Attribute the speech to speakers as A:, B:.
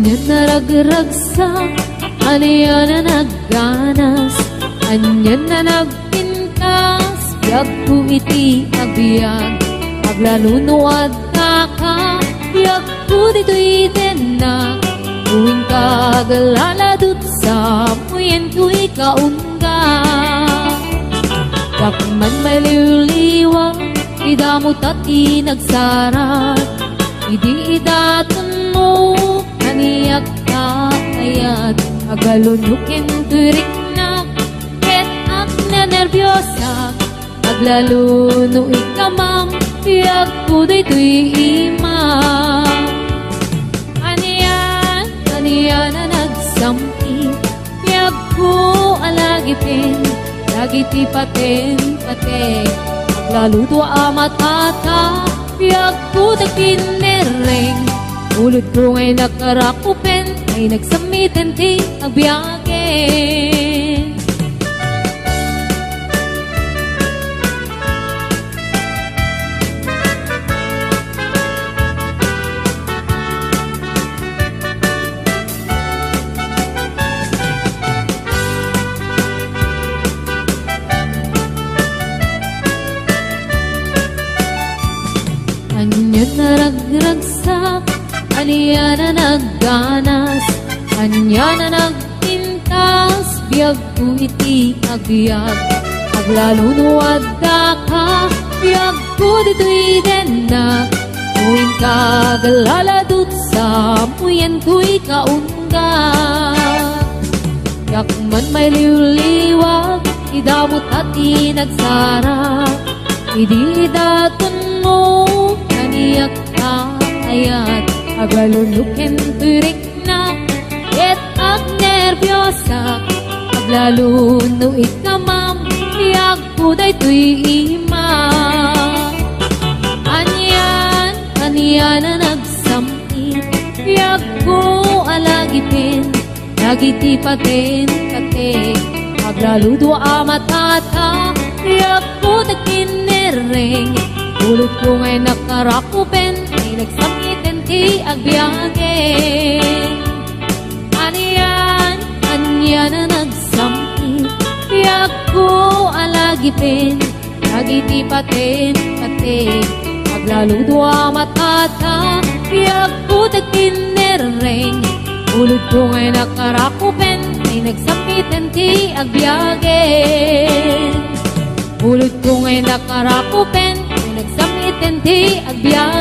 A: Anya naragragsak, anya na nagganas, anya na nagpintas, biyag ko iti agbyag, aglalunuad ka, biyag ko dito'y denak, tuwing kagaladot sa muyen ko'y kaunga. Kapman may liwliwang, idamot at inagsarat, idi idaton mo, kaniyak ka ayat, agalunukin turik na, ket ak na nervyosa, aglaluno ikamam, biyag ko dito'y imam. Aniyan na nagsampi, biyag ko alagipin, lagiti paten, aglaluto amatata, biyag ko tagpinereng, ulod ko ngay nakarakupen, ay nagsamitin ti agbyagin. Anya naragragsak, anya na nagganas, anya na nagpintas, biyag ko iti agbyag, aglalunuad ka, biyag ko dito'y denak, tuwing kagaladot sa muyen ko'y kaunga. Yakman may liwliwag, idamot at inagsara, idi daton mo, kaniyak ka ayat, aglalunukin turik na, ket ak nervyosa, aglaluno ikamam, biyag ko dayto'y imam. Aniyan na nagsampi, biyag ko alagipin, lagiti paten, aglaludo amatata, biyag ko tagpinereng, ulot ko ngay nakarakupen, ay nagsamitin ti agbyagin. Anya na nagsampi, biyag ko alagipin, lagiti paten, aglaludo amatata, biyag ko tagpinereng, ulot ko ngay nakarakupen, ay nagsamitin ti agbyagin. Ulot ko ngay nakarakupen, nagsamitin ti agbyagin.